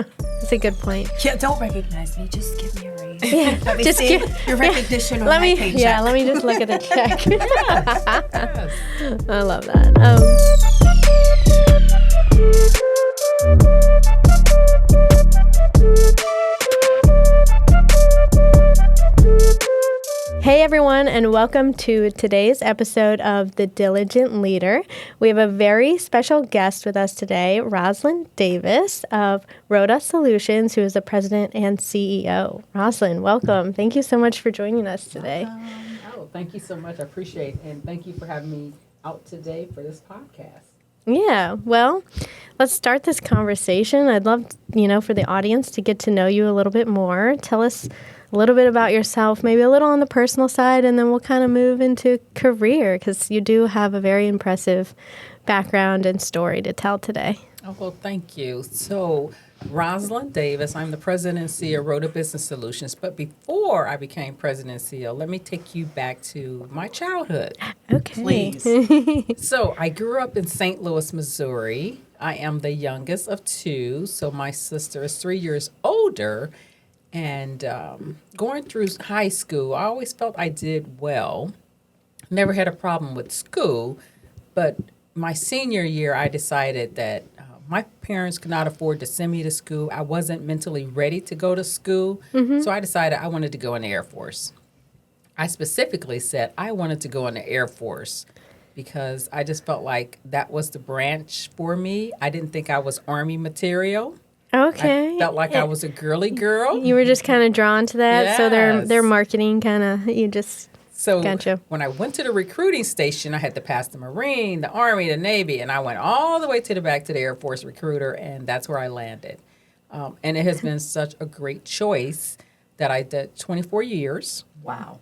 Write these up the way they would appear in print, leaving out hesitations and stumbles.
That's a good point. Yeah, don't recognize me. Just give me a raise. Yeah, Let me just see your recognition on my paycheck. Yeah, let me just look at the check. Yes. I love that. Hey everyone, and welcome to today's episode of The Diligent Leader. We have a very special guest with us today, Roslyn Davis of RoDA Solutions, who is the president and CEO. Roslyn, welcome. Thank you so much for joining us today. Oh, thank you so much. I appreciate it. And thank you for having me out today for this podcast. Yeah, well, let's start this conversation. I'd love, for the audience to get to know you a little bit more. Tell us a little bit about yourself, maybe a little on the personal side, and then we'll kind of move into career because you do have a very impressive background and story to tell today. Oh, well, thank you. So, Roslyn Davis, I'm the president and CEO of RoDA Business Solutions. But before I became president and CEO, let me take you back to my childhood. Okay. Please. So, I grew up in St. Louis, Missouri. I am the youngest of two, so my sister is 3 years older. And going through high school, I always felt I did well. Never had a problem with school. But my senior year, I decided that my parents could not afford to send me to school. I wasn't mentally ready to go to school. Mm-hmm. So I decided I wanted to go in the Air Force. I specifically said I wanted to go in the Air Force because I just felt like that was the branch for me. I didn't think I was Army material. Okay. I felt like I was a girly girl. You were just kind of drawn to that. Yes. So their marketing kind of, you just gotcha. When I went to the recruiting station, I had to pass the Marine, the Army, the Navy, and I went all the way to the back to the Air Force recruiter, and that's where I landed. And it has been such a great choice that I did 24 years. Wow.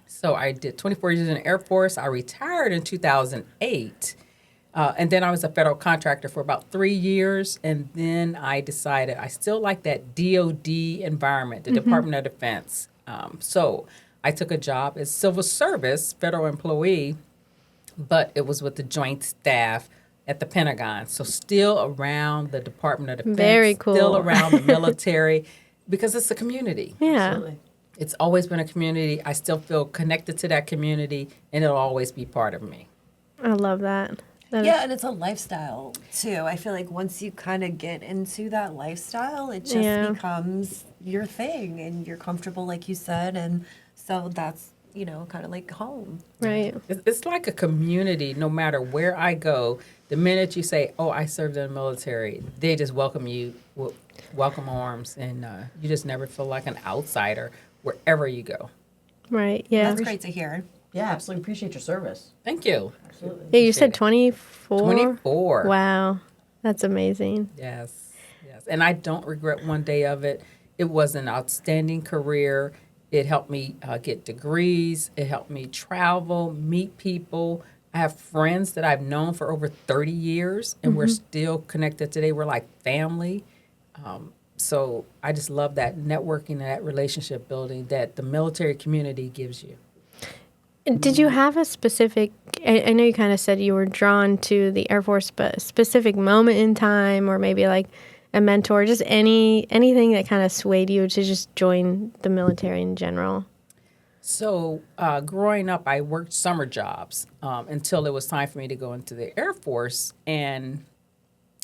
So I did 24 years in the Air Force. I retired in 2008. And then I was a federal contractor for about 3 years. And then I decided I still like that DOD environment, the Department of Defense. So I took a job as civil service, federal employee, but it was with the Joint Staff at the Pentagon. So still around the Department of Defense. Very cool. Still around the military because it's a community. Yeah. Absolutely. It's always been a community. I still feel connected to that community, and it'll always be part of me. I love that. Yeah, and it's a lifestyle, too. I feel like once you kind of get into that lifestyle, it just becomes your thing, and you're comfortable, like you said, and so that's, kind of like home. Right. It's like a community. No matter where I go, the minute you say, oh, I served in the military, they just welcome you with welcome arms, and you just never feel like an outsider wherever you go. Right, yeah. That's great to hear. Yeah, absolutely appreciate your service. Thank you. Absolutely. Yeah, you said 24? 24. Wow. That's amazing. Yes. And I don't regret one day of it. It was an outstanding career. It helped me get degrees. It helped me travel, meet people. I have friends that I've known for over 30 years, and we're still connected today. We're like family. So I just love that networking and that relationship building that the military community gives you. Did you have a specific, I know you kind of said you were drawn to the Air Force, but a specific moment in time or maybe like a mentor, just anything that kind of swayed you to just join the military in general? So growing up, I worked summer jobs until it was time for me to go into the Air Force. And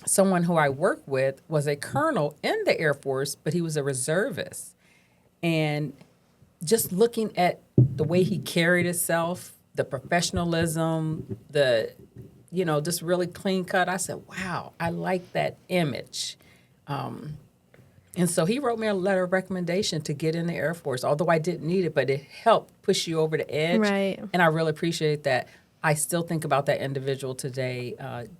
someone who I worked with was a colonel in the Air Force, but he was a reservist. And just looking at the way he carried himself, the professionalism, just really clean cut, I said, wow, I like that image. And so he wrote me a letter of recommendation to get in the Air Force, although I didn't need it, but it helped push you over the edge. Right. And I really appreciate that. I still think about that individual today,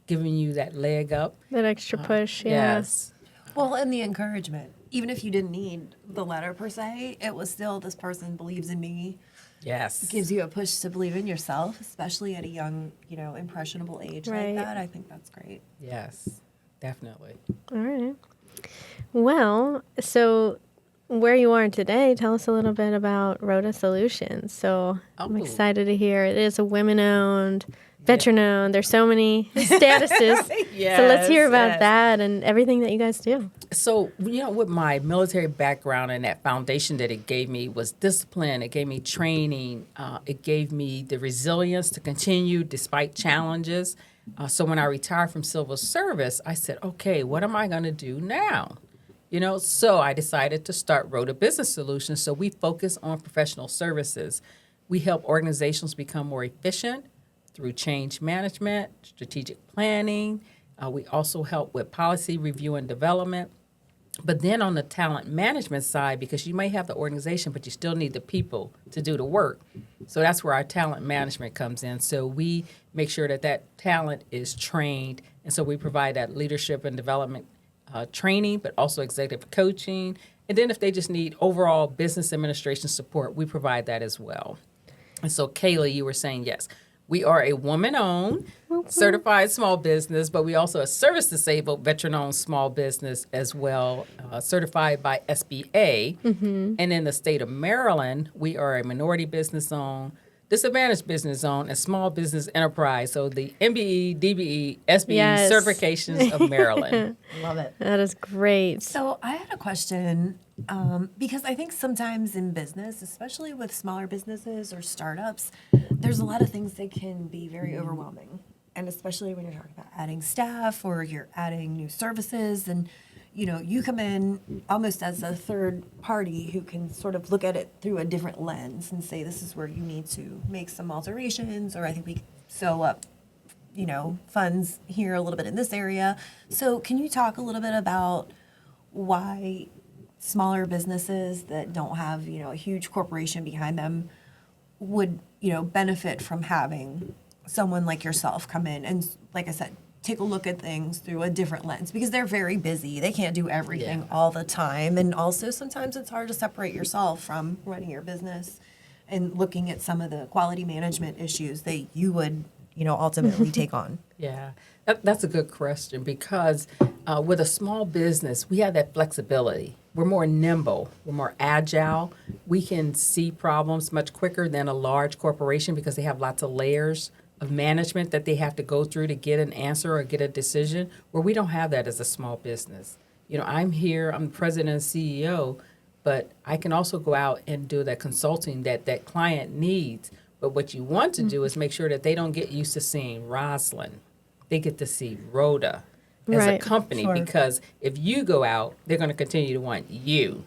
giving you that leg up. That extra push, yeah. Yes. Well, and the encouragement. Even if you didn't need the letter per se, it was still this person believes in me. Yes. Gives you a push to believe in yourself, especially at a young, impressionable age Right. like that. I think that's great. Yes, definitely. All right. Well, so where you are today, tell us a little bit about RoDA Solutions. So I'm excited to hear it is a women-owned, veteran-owned. There's so many statuses. So let's hear about that and everything that you guys do. So, with my military background and that foundation that it gave me was discipline. It gave me training. It gave me the resilience to continue despite challenges. So when I retired from civil service, I said, okay, what am I going to do now? So I decided to start RoDA Business Solutions. So we focus on professional services. We help organizations become more efficient through change management, strategic planning. We also help with policy review and development. But then on the talent management side, because you may have the organization, but you still need the people to do the work. So that's where our talent management comes in. So we make sure that talent is trained. And so we provide that leadership and development training, but also executive coaching. And then if they just need overall business administration support, we provide that as well. And so, Kayla, you were saying, yes, we are a woman-owned, certified small business, but we also a service-disabled, veteran-owned small business as well, certified by SBA. Mm-hmm. And in the state of Maryland, we are a minority business-owned, disadvantaged business-owned, and small business enterprise. So the MBE, DBE, SBE certifications of Maryland. Love it. That is great. So I had a question because I think sometimes in business, especially with smaller businesses or startups, there's a lot of things that can be very overwhelming. And especially when you're talking about adding staff or you're adding new services and you come in almost as a third party who can sort of look at it through a different lens and say, this is where you need to make some alterations, or I think we sew up, funds here a little bit in this area. So can you talk a little bit about why smaller businesses that don't have, a huge corporation behind them would, benefit from having someone like yourself come in and, like I said, take a look at things through a different lens, because they're very busy. They can't do everything all the time. And also sometimes it's hard to separate yourself from running your business and looking at some of the quality management issues that you would, ultimately take on. Yeah, that's a good question, because with a small business, we have that flexibility. We're more nimble. We're more agile. We can see problems much quicker than a large corporation because they have lots of layers of management that they have to go through to get an answer or get a decision, where we don't have that as a small business. I'm here, I'm the president and CEO, but I can also go out and do that consulting that client needs. But what you want to do is make sure that they don't get used to seeing Roslyn. They get to see RoDA as a company, because if you go out, they're going to continue to want you.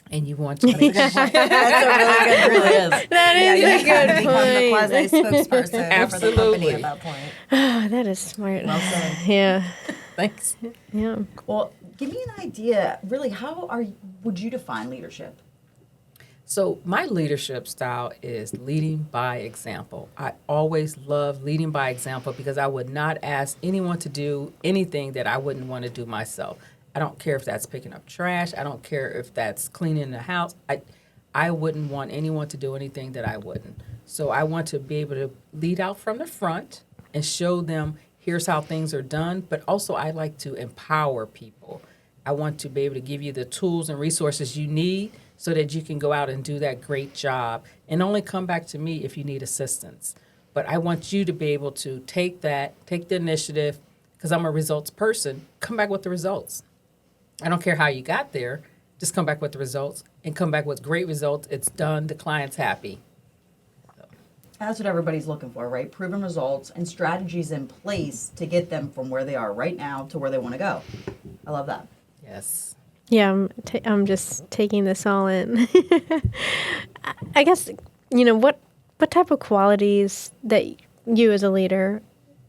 And you want to make sure. That's a really good, really is. That is a good point. Become the quasi-spokesperson Absolutely. for the company at that point. Oh, that is smart. Well said. Yeah. Thanks. Yeah. Well, give me an idea. Really, would you define leadership? So my leadership style is leading by example. I always love leading by example, because I would not ask anyone to do anything that I wouldn't want to do myself. I don't care if that's picking up trash. I don't care if that's cleaning the house. I wouldn't want anyone to do anything that I wouldn't. So I want to be able to lead out from the front and show them here's how things are done. But also I like to empower people. I want to be able to give you the tools and resources you need so that you can go out and do that great job, and only come back to me if you need assistance. But I want you to be able to take the initiative, because I'm a results person. Come back with the results. I don't care how you got there. Just come back with the results, and come back with great results. It's done. The client's happy. That's what everybody's looking for, right? Proven results and strategies in place to get them from where they are right now to where they want to go. I love that. Yes. Yeah, I'm just taking this all in. I guess, what type of qualities that you as a leader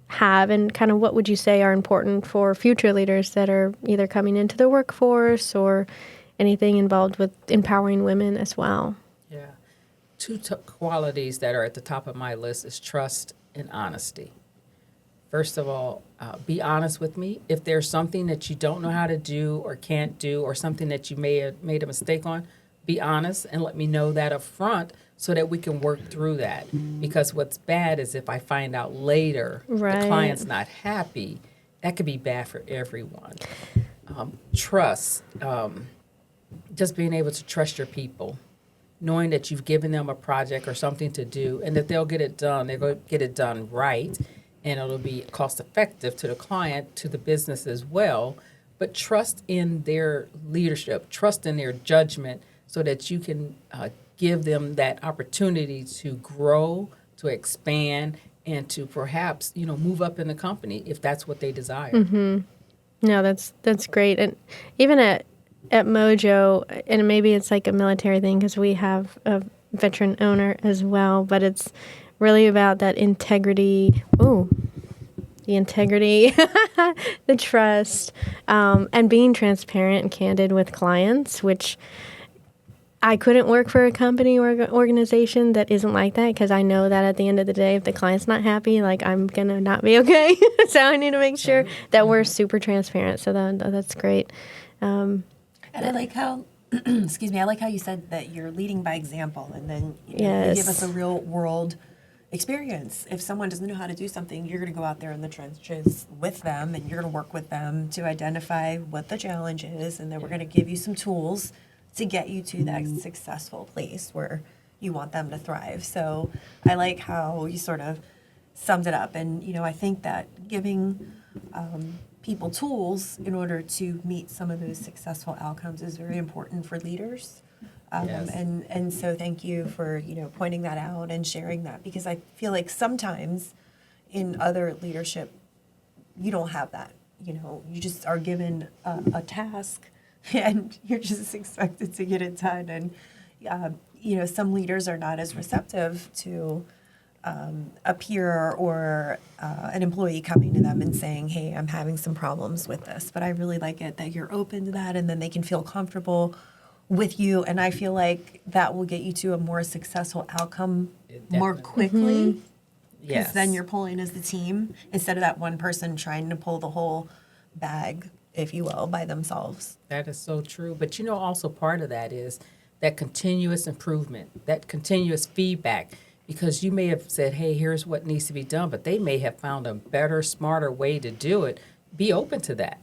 have, and kind of what would you say are important for future leaders that are either coming into the workforce or anything involved with empowering women as well? Yeah. Two qualities that are at the top of my list is trust and honesty. First of all, be honest with me. If there's something that you don't know how to do or can't do, or something that you may have made a mistake on, be honest and let me know that up front so that we can work through that. Because what's bad is if I find out later the client's not happy, that could be bad for everyone. Trust, just being able to trust your people, knowing that you've given them a project or something to do and that they'll get it done. They're going to get it done right. And it'll be cost effective to the client, to the business as well. but trust in their leadership, trust in their judgment, so that you can give them that opportunity to grow, to expand, and to perhaps, move up in the company if that's what they desire. No, that's great. And even at Mojo, and maybe it's like a military thing because we have a veteran owner as well, but it's really about that integrity. Ooh, the integrity, the trust, and being transparent and candid with clients, which I couldn't work for a company or organization that isn't like that, because I know that at the end of the day, if the client's not happy, like, I'm going to not be okay. So I need to make sure that we're super transparent. So that's great. And I like how, excuse me, I like how you said that you're leading by example, and then you give us a real world experience. If someone doesn't know how to do something, you're going to go out there in the trenches with them, and you're going to work with them to identify what the challenge is, and then we're going to give you some tools to get you to that successful place where you want them to thrive. So I like how you sort of summed it up. And, I think that giving people tools in order to meet some of those successful outcomes is very important for leaders. Yes. And so thank you for, pointing that out and sharing that, because I feel like sometimes in other leadership, you don't have that. You just are given a task and you're just expected to get it done. And, some leaders are not as receptive to a peer or an employee coming to them and saying, hey, I'm having some problems with this. But I really like it that you're open to that, and then they can feel comfortable with you. And I feel like that will get you to a more successful outcome more quickly. Because then you're pulling as the team instead of that one person trying to pull the whole bag, if you will, by themselves. That is so true. But also part of that is that continuous improvement, that continuous feedback, because you may have said, hey, here's what needs to be done, but they may have found a better, smarter way to do it. Be open to that.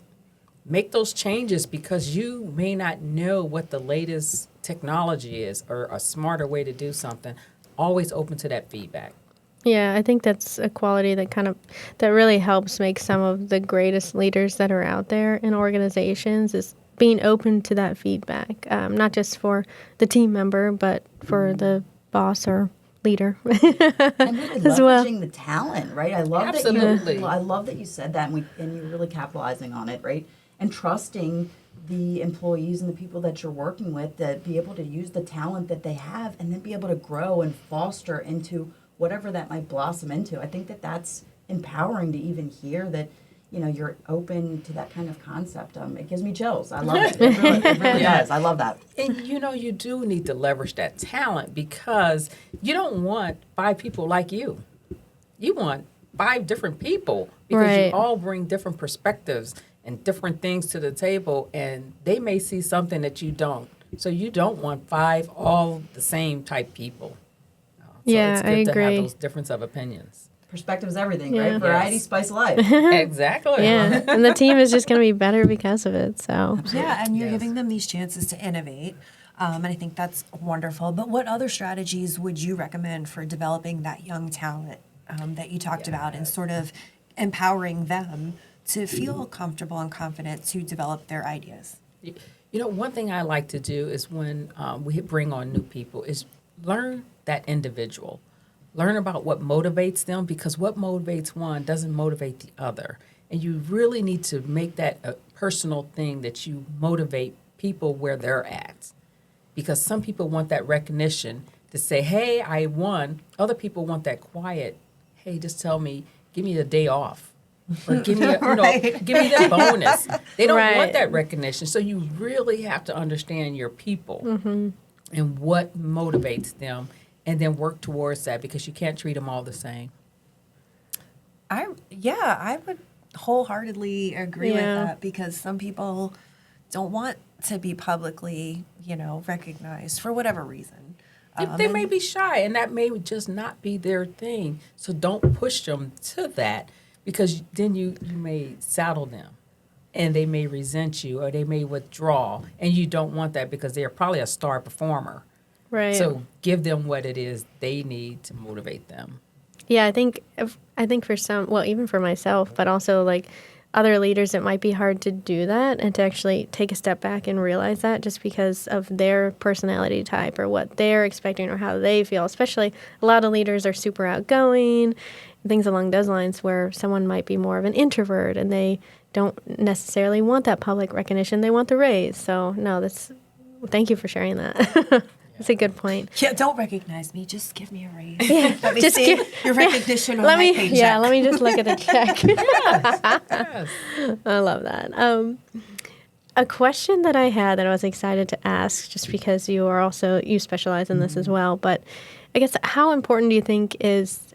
Make those changes, because you may not know what the latest technology is or a smarter way to do something. Always open to that feedback. Yeah, I think that's a quality that really helps make some of the greatest leaders that are out there in organizations, is being open to that feedback, not just for the team member, but for the boss or leader And really as well. leveraging the talent, right? I love Absolutely. I love that you said that, and you're really capitalizing on it, right? And trusting the employees and the people that you're working with to be able to use the talent that they have, and then be able to grow and foster into whatever that might blossom into. I think that that's empowering to even hear that, you're open to that kind of concept. It gives me chills. I love it. It really does. I love that. And you do need to leverage that talent, because you don't want 5 people like you. You want 5 different people, because you all bring different perspectives and different things to the table, and they may see something that you don't. So you don't want 5 all the same type people. So it's good I to agree. have those difference of opinions. Perspective is everything, right? Variety, spice of life. Exactly. Yeah, and the team is just going to be better because of it. So Yeah, and you're giving them these chances to innovate. And I think that's wonderful. But what other strategies would you recommend for developing that young talent that you talked about, and sort of empowering them to feel comfortable and confident to develop their ideas? One thing I like to do is when we bring on new people is learn that individual. Learn about what motivates them, because what motivates one doesn't motivate the other. And you really need to make that a personal thing, that you motivate people where they're at. Because some people want that recognition to say, hey, I won. Other people want that quiet, hey, just tell me, give me a day off. Or give me give me that bonus. They don't want that recognition. So you really have to understand your people and what motivates them, and then work towards that, because you can't treat them all the same. I would wholeheartedly agree with that, because some people don't want to be publicly, recognized for whatever reason. They may be shy, and that may just not be their thing. So don't push them to that, because then you may saddle them, and they may resent you, or they may withdraw, and you don't want that, because they're probably a star performer. right. So give them what it is they need to motivate them. Yeah, I think for some, well, even for myself, but also like other leaders, it might be hard to do that and to actually take a step back and realize that just because of their personality type or what they're expecting or how they feel. Especially a lot of leaders are super outgoing, things along those lines, where someone might be more of an introvert and they don't necessarily want that public recognition. They want the raise. So no, thank you for sharing that. That's a good point. Yeah, don't recognize me. Just give me a raise. Yeah, let me see your recognition on let my me, paycheck. Yeah, let me just look at the check. Yes. I love that. A question that I had that I was excited to ask, just because you specialize in this as well, but I guess how important do you think is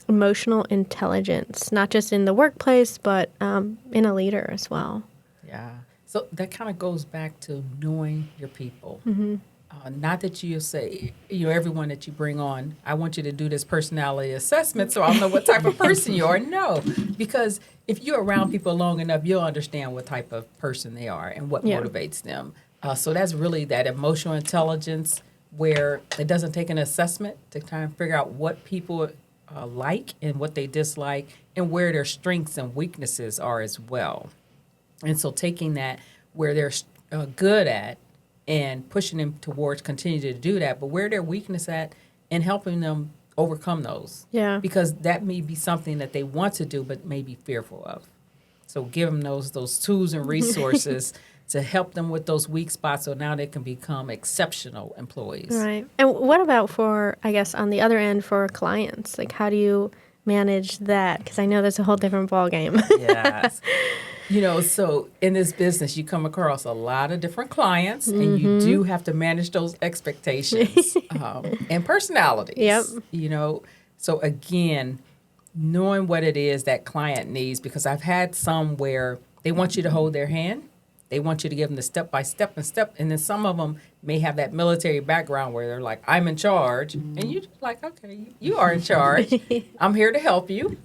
emotional intelligence, not just in the workplace, but in a leader as well? Yeah. So that kind of goes back to knowing your people. Not that you say, everyone that you bring on, I want you to do this personality assessment so I'll know what type of person you are. No, because if you're around people long enough, you'll understand what type of person they are and what motivates them. So that's really that emotional intelligence where it doesn't take an assessment to kind of figure out what people like and what they dislike and where their strengths and weaknesses are as well. And so taking that where they're good at and pushing them towards continue to do that, but where their weakness at and helping them overcome those. Yeah. Because that may be something that they want to do but may be fearful of. So give them those tools and resources to help them with those weak spots so now they can become exceptional employees. Right. And what about for, I guess, on the other end for clients? Like, how do you manage that? Because I know that's a whole different ballgame. Yes. So in this business, you come across a lot of different clients, and you do have to manage those expectations and personalities. Yep. So again, knowing what it is that client needs, because I've had some where they want you to hold their hand. They want you to give them the step-by-step and then some of them may have that military background where they're like, I'm in charge. And you're like, okay, you are in charge. I'm here to help you.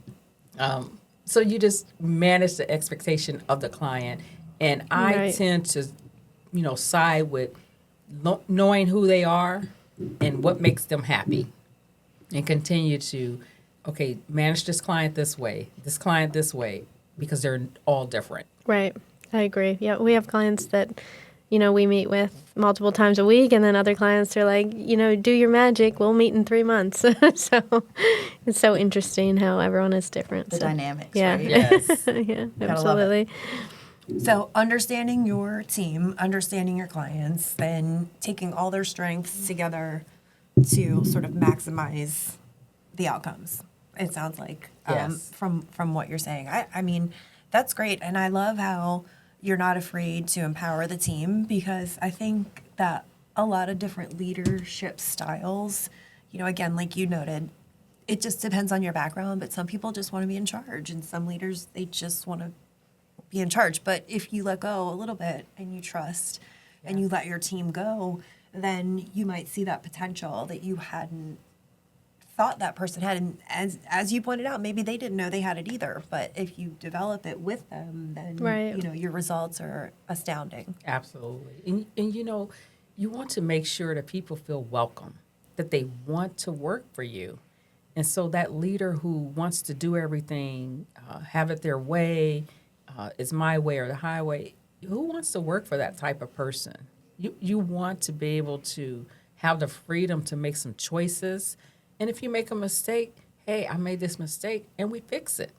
So you just manage the expectation of the client. And I tend to, side with knowing who they are and what makes them happy. And continue to, manage this client this way, because they're all different. Right. I agree. Yeah, we have clients that, we meet with multiple times a week, and then other clients are like, do your magic. We'll meet in 3 months. So it's so interesting how everyone is different. The dynamics, yeah. right? Yes. Yeah, absolutely. So understanding your team, understanding your clients, then taking all their strengths together to sort of maximize the outcomes. It sounds like Yes. from what you're saying. I mean, that's great, and I love how you're not afraid to empower the team, because I think that a lot of different leadership styles, again, like you noted, it just depends on your background, but some people just want to be in charge, and some leaders, they just want to be in charge. But if you let go a little bit and you trust and you let your team go, then you might see that potential that you hadn't thought that person had. And as you pointed out, maybe they didn't know they had it either. But if you develop it with them, then your results are astounding. Absolutely. And you want to make sure that people feel welcome, that they want to work for you. And so that leader who wants to do everything, have it their way, it's my way or the highway, who wants to work for that type of person? You want to be able to have the freedom to make some choices. And if you make a mistake, hey, I made this mistake, and we fix it.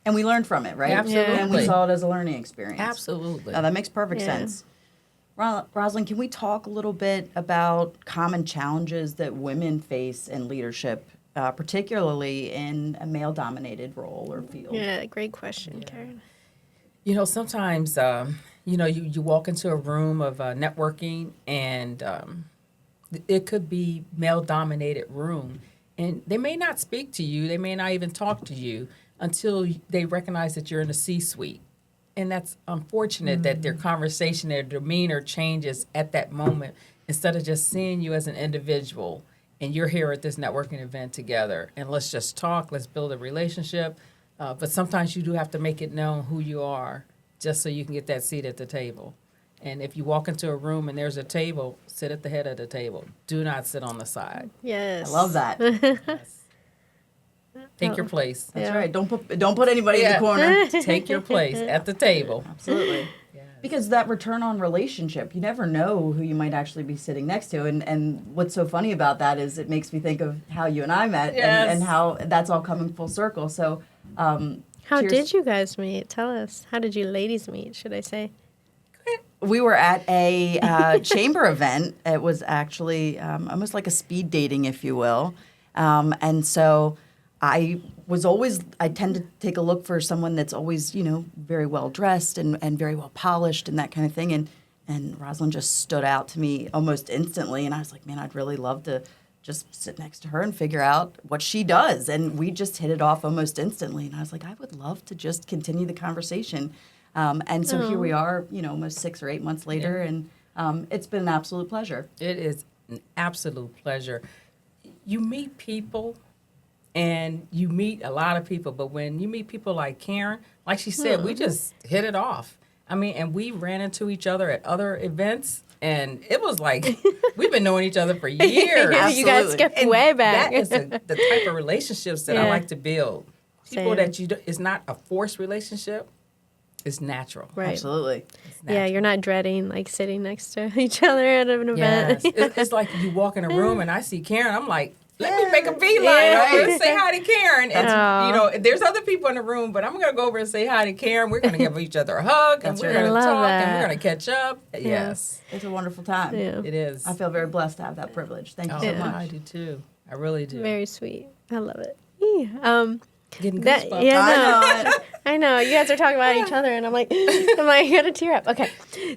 And we learned from it, right? Absolutely. And we saw it as a learning experience. Absolutely. Now, that makes perfect sense. Roslyn, can we talk a little bit about common challenges that women face in leadership, particularly in a male-dominated role or field? Yeah, great question, Karen. Sometimes, you walk into a room of networking, and it could be male-dominated room, and they may not speak to you. They may not even talk to you until they recognize that you're in the C-suite. And that's unfortunate that their conversation, their demeanor changes at that moment instead of just seeing you as an individual. And you're here at this networking event together, and let's just talk. Let's build a relationship. But sometimes you do have to make it known who you are just so you can get that seat at the table. And if you walk into a room and there's a table, sit at the head of the table. Do not sit on the side. Yes. I love that. Yes. Take your place. That's Yeah. right. Don't put anybody in the corner. Take your place at the table. Absolutely. Because that return on relationship, you never know who you might actually be sitting next to. And what's so funny about that is it makes me think of how you and I met and how that's all coming full circle. So, How did you guys meet? Tell us. How did you ladies meet, should I say? We were at a chamber event. It was actually almost like a speed dating, if you will. And so I tend to take a look for someone that's always, very well dressed and very well polished and that kind of thing. And Roslyn just stood out to me almost instantly. And I was like, man, I'd really love to just sit next to her and figure out what she does. And we just hit it off almost instantly. And I was like, I would love to just continue the conversation. And so here we are, almost 6 or 8 months later. And it's been an absolute pleasure. It is an absolute pleasure. You meet people. And you meet a lot of people, but when you meet people like Karen, like she said, we just hit it off. I mean, and we ran into each other at other events, and it was like we've been knowing each other for years. You guys skipped way back. That is the type of relationships that I like to build. People Same. that it's not a forced relationship; it's natural. Right. Absolutely. It's natural. Yeah, you're not dreading like sitting next to each other at an event. Yes. It's like you walk in a room and I see Karen. I'm like, let me make a beeline over and say hi to Karen. And, there's other people in the room, but I'm going to go over and say hi to Karen. We're going to give each other a hug, and we're going to talk, and we're going to catch up. Yes. It's a wonderful time. Yeah. It is. I feel very blessed to have that privilege. Thank you so much. I do too. I really do. Very sweet. I love it. Getting That, goosebumps. yeah, no, I know. You guys are talking about each other, and I'm like, I got to tear up. Okay.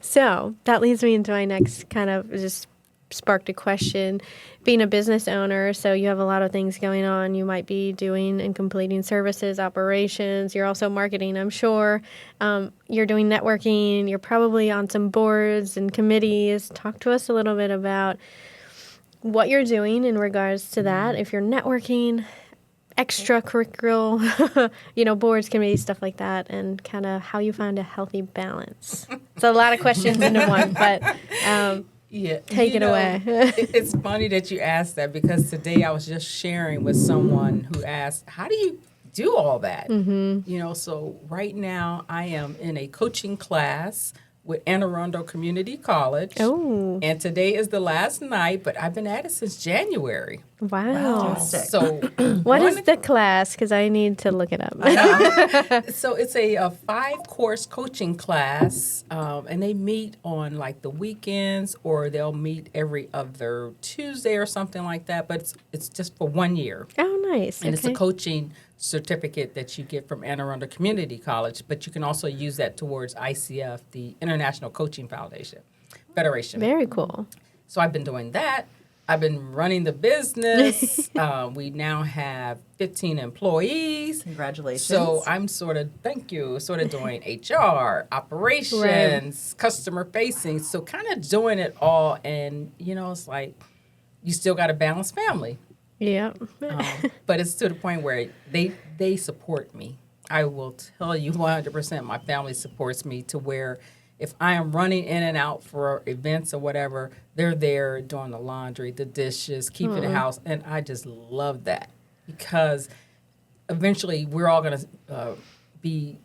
So that leads me into my next kind of just sparked a question. Being a business owner, so you have a lot of things going on. You might be doing and completing services, operations. You're also marketing, I'm sure. You're doing networking. You're probably on some boards and committees. Talk to us a little bit about what you're doing in regards to that. If you're networking, extracurricular, boards, committees, stuff like that, and kind of how you find a healthy balance. It's a lot of questions into one, but take it away. It's funny that you asked that, because today I was just sharing with someone who asked, how do you do all that? Mm-hmm. So right now I am in a coaching class with Anne Arundel Community College. Oh. And today is the last night, but I've been at it since January. Wow. So What is the class? Because I need to look it up. So it's a 5-course coaching class, and they meet on like the weekends, or they'll meet every other Tuesday or something like that. But it's just for 1 year. Oh, nice. And it's a coaching certificate that you get from Anne Arundel Community College, but you can also use that towards ICF, the International Coaching Federation. Very cool. So I've been doing that. I've been running the business. We now have 15 employees. Congratulations. So I'm sort of doing HR, operations, customer facing. So kind of doing it all. And, it's like you still got to balance family. Yeah. But it's to the point where they support me. I will tell you 100% my family supports me, to where if I am running in and out for events or whatever, they're there doing the laundry, the dishes, keeping the house. And I just love that, because eventually we're all going to be,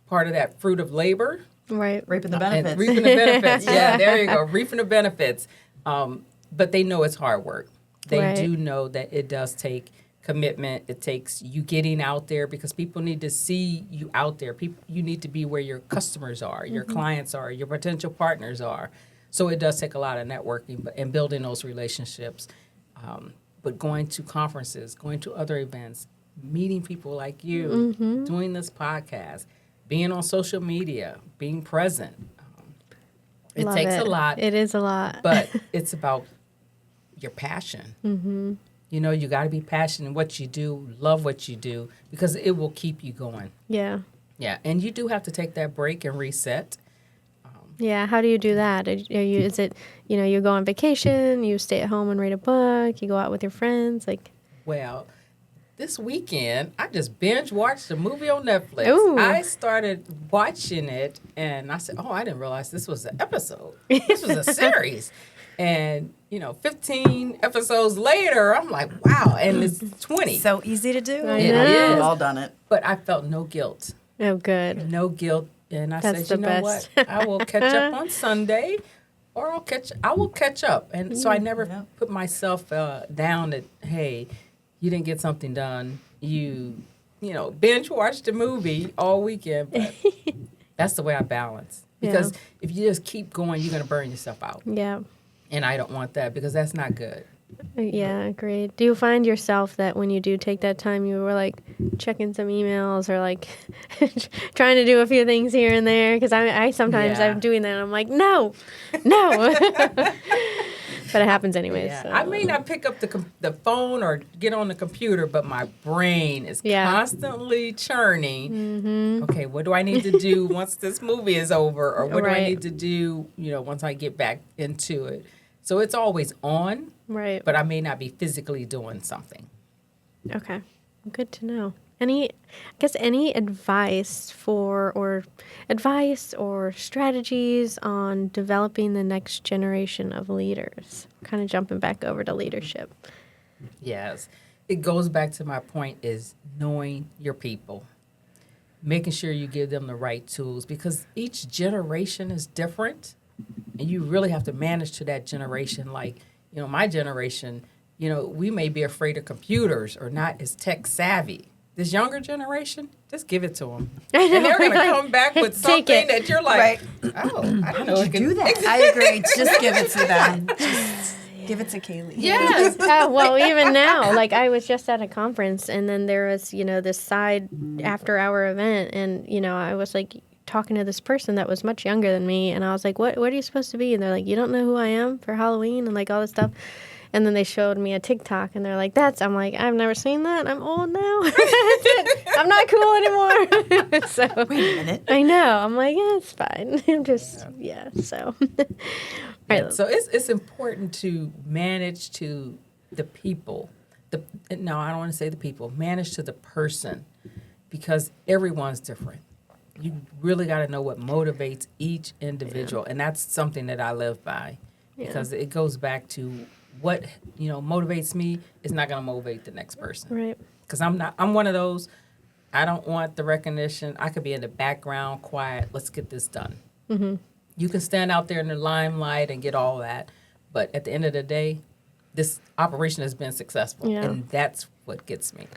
part of that fruit of labor. Right. Reaping the benefits. And reaping the benefits. Yeah, there you go. Reaping the benefits. But they know it's hard work. They do know that it does take commitment. It takes you getting out there, because people need to see you out there. You need to be where your customers are, your clients are, your potential partners are. So it does take a lot of networking and building those relationships. But going to conferences, going to other events, meeting people like you, doing this podcast, being on social media, being present. It Love takes a lot. It is a lot. But it's about your passion. Mm-hmm. You got to be passionate in what you do, love what you do, because it will keep you going. Yeah. Yeah, and you do have to take that break and reset. Yeah, how do you do that? Is it, you go on vacation, you stay at home and read a book, you go out with your friends, like? Well, this weekend, I just binge watched a movie on Netflix. Ooh. I started watching it, and I said, "Oh, I didn't realize this was an episode. This was a series." And 15 episodes later, I'm like, "Wow!" And it's 20. So easy to do. I It know. is. We've all done it. But I felt no guilt. Oh, good. No guilt, and I That's said, the "You know best. what? I will catch up on Sunday, or I will catch up." And so I never Yeah. put myself down that, hey, you didn't get something done. You binge watched a movie all weekend. But that's the way I balance. Because if you just keep going, you're going to burn yourself out. Yeah. And I don't want that because that's not good. Yeah, agreed. Do you find yourself that when you do take that time, you were like checking some emails or like trying to do a few things here and there? Because I sometimes I'm doing that and I'm like, no. But it happens anyways. Yeah. So. I may not pick up the phone or get on the computer, but my brain is constantly churning. Mm-hmm. Okay, what do I need to do once this movie is over? Or what do I Right. need to do, once I get back into it? So it's always on, Right. but I may not be physically doing something. Okay. Good to know. Any advice or strategies on developing the next generation of leaders? Kind of jumping back over to leadership. Yes. It goes back to my point is knowing your people, making sure you give them the right tools because each generation is different and you really have to manage to that generation. Like, my generation, we may be afraid of computers or not as tech savvy. This younger generation, just give it to them. I know, And they're going to like, come back with take something it. that you're like, oh, I didn't know it could do that? I agree. Just give it to them. Just give it to Kaylee. Yes. Well, even now, like I was just at a conference and then there was, this side after hour event and, I was like talking to this person that was much younger than me and I was like, what are you supposed to be? And they're like, you don't know who I am for Halloween and like all this stuff. And then they showed me a TikTok and they're like, I'm like, I've never seen that. I'm old now. I'm not cool anymore. So Wait a minute. I know. I'm like, yeah, it's fine. I'm just, so. Yeah, so it's important to manage to the people. No, I don't want to say the people. Manage to the person because everyone's different. You really got to know what motivates each individual, and that's something that I live by because it goes back to what motivates me is not going to motivate the next person. Right. Because I'm one of those. I don't want the recognition. I could be in the background, quiet. Let's get this done. Mm-hmm. You can stand out there in the limelight and get all that, but at the end of the day, this operation has been successful, and that's what gets me.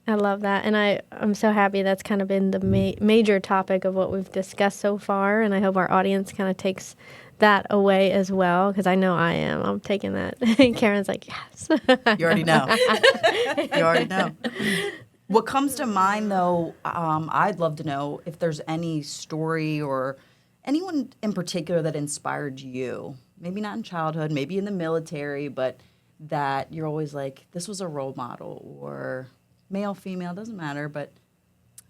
I love that, and I'm so happy that's kind of been the major topic of what we've discussed so far, and I hope our audience kind of takes that away as well, because I know I am. I'm taking that. Karen's like, yes. You already know. You already know. What comes to mind, though, I'd love to know if there's any story or anyone in particular that inspired you. Maybe not in childhood, maybe in the military, but that you're always like, this was a role model, or male, female, doesn't matter, but...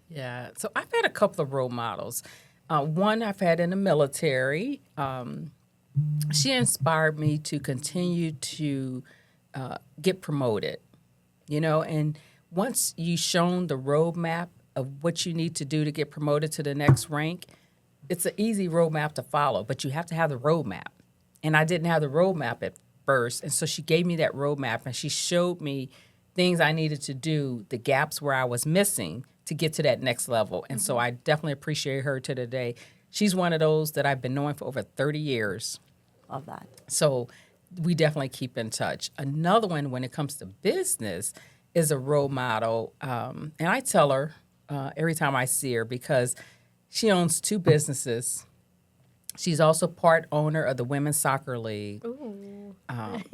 Yeah, so I've had a couple of role models. One I've had in the military. She inspired me to continue to get promoted, and once you've shown the roadmap of what you need to do to get promoted to the next rank, it's an easy roadmap to follow, but you have to have the roadmap. And I didn't have the roadmap at first, and so she gave me that roadmap, and she showed me things I needed to do, the gaps where I was missing to get to that next level. And so I definitely appreciate her to today. She's one of those that I've been knowing for over 30 years. Love that. So we definitely keep in touch. Another one when it comes to business is a role model. And I tell her every time I see her because she owns 2 businesses. She's also part owner of the Women's Soccer League.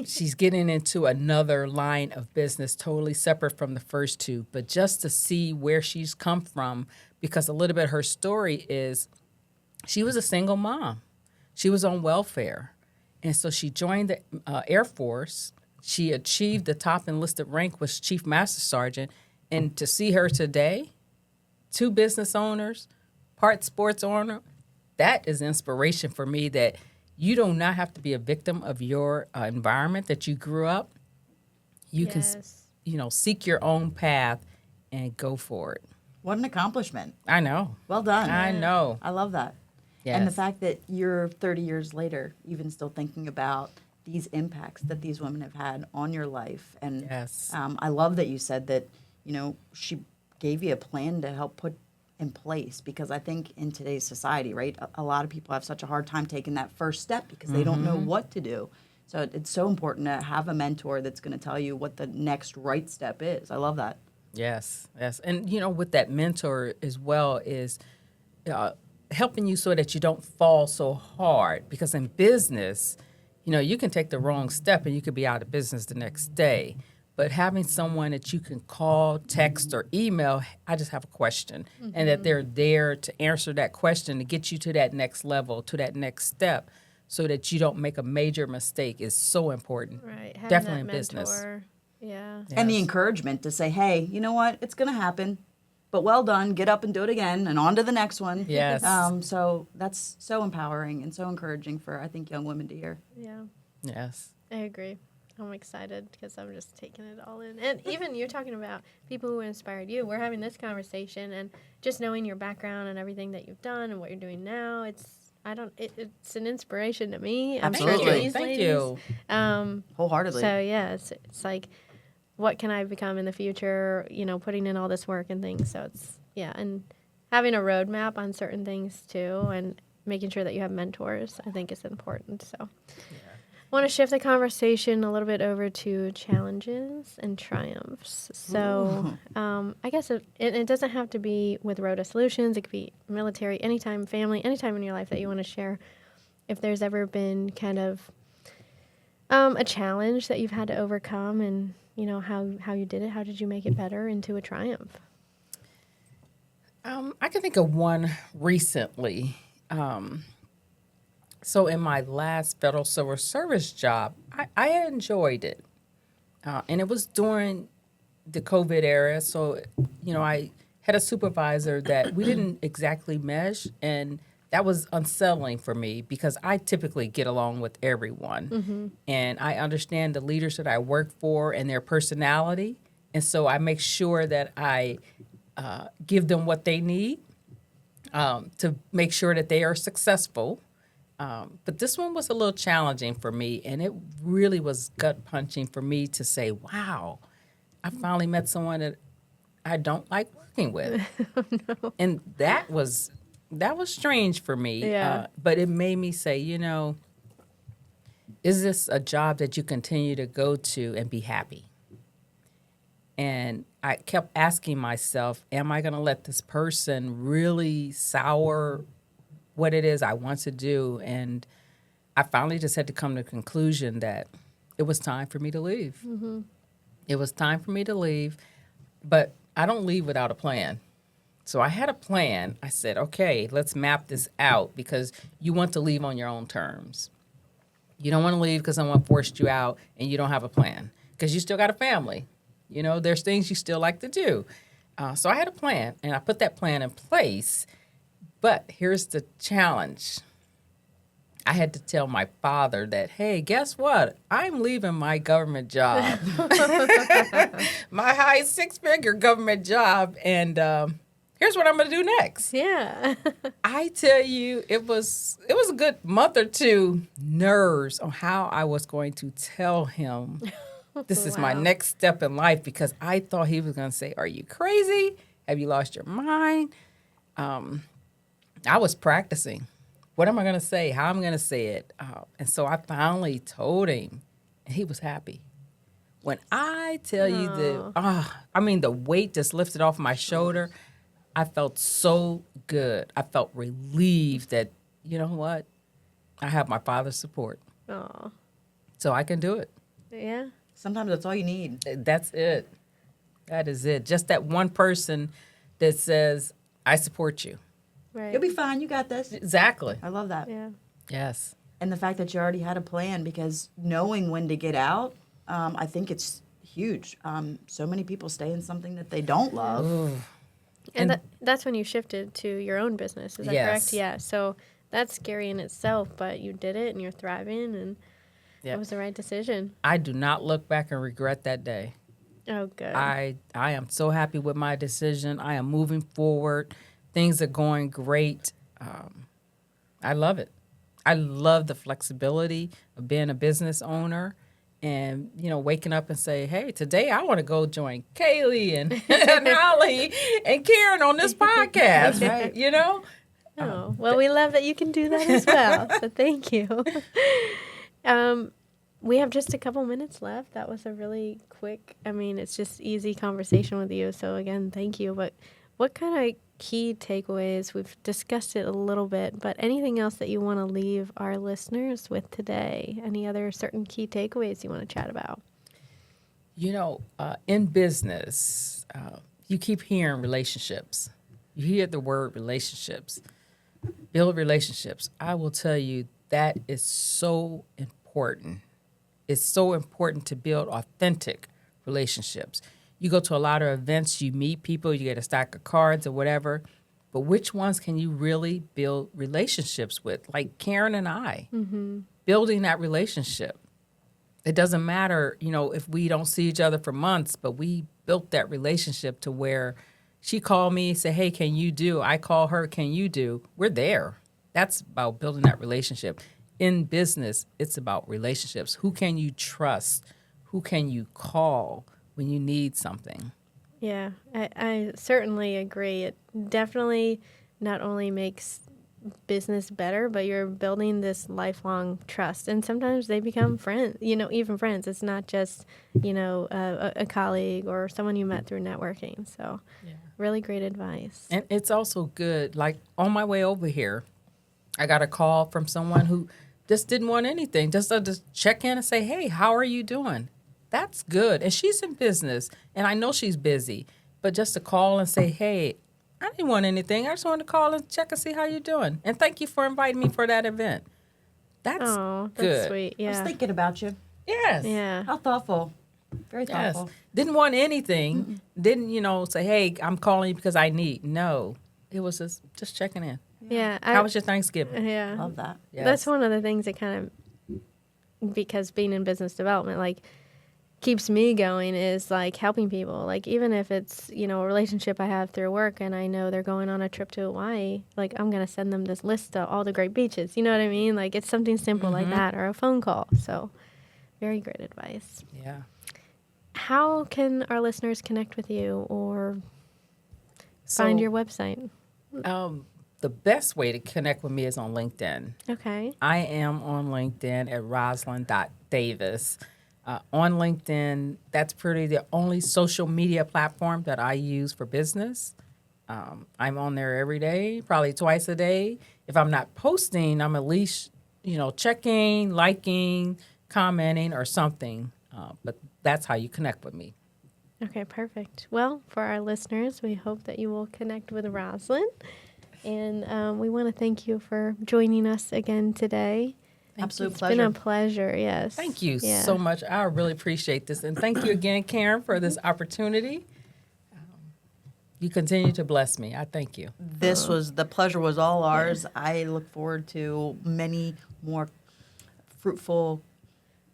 She's getting into another line of business totally separate from the first 2. But just to see where she's come from, because a little bit of her story is she was a single mom. She was on welfare. And so she joined the Air Force. She achieved the top enlisted rank, was Chief Master Sergeant. And to see her today, 2 business owners, part sports owner, that is inspiration for me that you do not have to be a victim of your environment that you grew up. You can seek your own path and go for it. What an accomplishment. I know. Well done. I know. I love that. Yes. And the fact that you're 30 years later, even still thinking about these impacts that these women have had on your life. And Yes. I love that you said that, she gave you a plan to help put in place, because I think in today's society, right, a lot of people have such a hard time taking that first step because they don't know what to do. So it's so important to have a mentor that's going to tell you what the next right step is. I love that. Yes. And, with that mentor as well is helping you so that you don't fall so hard. Because in business, you can take the wrong step and you could be out of business the next day. But having someone that you can call, text, or email, I just have a question, and that they're there to answer that question to get you to that next level, to that next step, so that you don't make a major mistake is so important. Right. Having Definitely that in business. mentor. Yeah. And the Yes. encouragement to say, hey, you know what? It's going to happen, but well done. Get up and do it again and on to the next one. Yes. So that's so empowering and so encouraging for, I think, young women to hear. Yeah. Yes. I agree. I'm excited because I'm just taking it all in. And even you're talking about people who inspired you. We're having this conversation, and just knowing your background and everything that you've done and what you're doing now, it's an inspiration to me. I'm sure to Absolutely. these Thank ladies. you. Wholeheartedly. So yeah, it's like, what can I become in the future? Putting in all this work and things. So it's and having a roadmap on certain things too, and making sure that you have mentors, I think is important. So. I want to shift the conversation a little bit over to challenges and triumphs. So I guess it doesn't have to be with RoDA Solutions. It could be military, anytime, family, anytime in your life that you want to share. If there's ever been kind of a challenge that you've had to overcome, and how you did it, how did you make it better into a triumph? I can think of one recently. So in my last federal civil service job, I enjoyed it. And it was during the COVID era. So, I had a supervisor that we didn't exactly mesh. And that was unsettling for me because I typically get along with everyone. Mm-hmm. And I understand the leaders that I work for and their personality. And so I make sure that I give them what they need to make sure that they are successful. But this one was a little challenging for me, and it really was gut-punching for me to say, wow, I finally met someone that I don't like working with. No. And that was strange for me. Yeah. But it made me say, is this a job that you continue to go to and be happy? And I kept asking myself, am I going to let this person really sour what it is I want to do? And I finally just had to come to the conclusion that it was time for me to leave. Mm-hmm. It was time for me to leave, but I don't leave without a plan. So I had a plan. I said, okay, let's map this out, because you want to leave on your own terms. You don't want to leave because someone forced you out and you don't have a plan, because you still got a family. There's things you still like to do. So I had a plan, and I put that plan in place. But here's the challenge. I had to tell my father that, hey, guess what? I'm leaving my government job, my high six-figure government job, and here's what I'm going to do next. Yeah. I tell you, it was a good month or two nerves on how I was going to tell him this is my next step in life, because I thought he was going to say, are you crazy? Have you lost your mind? I was practicing. What am I going to say? How am I going to say it? And so I finally told him, and he was happy. When I tell you the weight just lifted off my shoulder, I felt so good. I felt relieved that, you know what? I have my father's support. Oh. So I can do it. Yeah. Sometimes that's all you need. That's it. That is it. Just that one person that says, I support you. Right. You'll be fine. You got this. Exactly. I love that. Yeah. Yes. And the fact that you already had a plan, because knowing when to get out, I think it's huge. So many people stay in something that they don't love. Ooh. And that's when you shifted to your own business. Is that Yes. correct? Yeah. So that's scary in itself, but you did it and you're thriving, and Yep. it was the right decision. I do not look back and regret that day. Oh, good. I am so happy with my decision. I am moving forward. Things are going great. I love it. I love the flexibility of being a business owner and, waking up and say, hey, today I want to go join Kaylee and, and Holly and Karen on this podcast. That's right. Oh, well, we love that you can do that as well. So thank you. We have just a couple minutes left. That was a really quick, it's just easy conversation with you. So again, thank you. But what kind of key takeaways, we've discussed it a little bit, but anything else that you want to leave our listeners with today? Any other certain key takeaways you want to chat about? In business, you keep hearing relationships. You hear the word relationships. Build relationships. I will tell you that is so important. It's so important to build authentic relationships. You go to a lot of events, you meet people, you get a stack of cards or whatever, but which ones can you really build relationships with? Like Karen and I, building that relationship. It doesn't matter, if we don't see each other for months, but we built that relationship to where she called me, say, hey, can you do? I call her, can you do? We're there. That's about building that relationship. In business, it's about relationships. Who can you trust? Who can you call when you need something? Yeah, I certainly agree. It definitely not only makes business better, but you're building this lifelong trust. And sometimes they become friends, even friends. It's not just, a colleague or someone you met through networking. So really great advice. And it's also good. Like on my way over here, I got a call from someone who just didn't want anything, just to check in and say, hey, how are you doing? That's good. And she's in business, and I know she's busy. But just to call and say, hey, I didn't want anything. I just wanted to call and check and see how you're doing. And thank you for inviting me for that event. That's good. Sweet. Yeah. I was thinking about you. Yes. Yeah. How thoughtful. Very thoughtful. Didn't want anything. Didn't, say, hey, I'm calling you because I need. No. It was just checking in. Yeah. How was your Thanksgiving? Yeah. Love that. Yes. That's one of the things that kind of, because being in business development, keeps me going is helping people. Even if it's, a relationship I have through work and I know they're going on a trip to Hawaii, I'm going to send them this list of all the great beaches. You know what I mean? It's something simple like that, or a phone call. So very great advice. Yeah. How can our listeners connect with you or find your website? The best way to connect with me is on LinkedIn. Okay. I am on LinkedIn at Roslyn.Davis. On LinkedIn, that's pretty the only social media platform that I use for business. I'm on there every day, probably twice a day. If I'm not posting, I'm at least, checking, liking, commenting, or something. But that's how you connect with me. Okay, perfect. Well, for our listeners, we hope that you will connect with Roslyn. And we want to thank you for joining us again today. Absolute It's pleasure. been a pleasure, yes. Thank you so much. I really appreciate this. And thank you again, Karen, for this opportunity. You continue to bless me. I thank you. The pleasure was all ours. I look forward to many more fruitful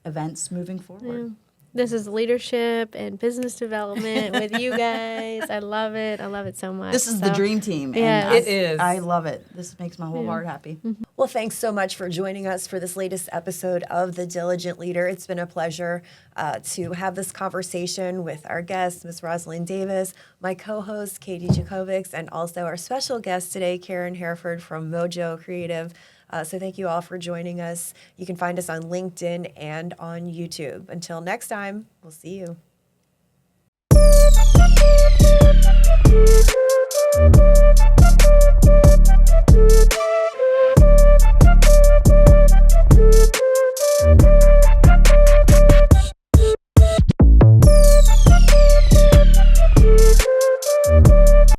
events moving forward. This is leadership and business development with you guys. I love it. I love it so much. This is the dream team. Yes. And It is. I love it. This makes my whole heart happy. Well, thanks so much for joining us for this latest episode of The Diligent Leader. It's been a pleasure to have this conversation with our guest, Ms. Roslyn Davis, my co-host, Katie Jakovics, and also our special guest today, Karen Hereford from Mojo Creative. So thank you all for joining us. You can find us on LinkedIn and on YouTube. Until next time, we'll see you.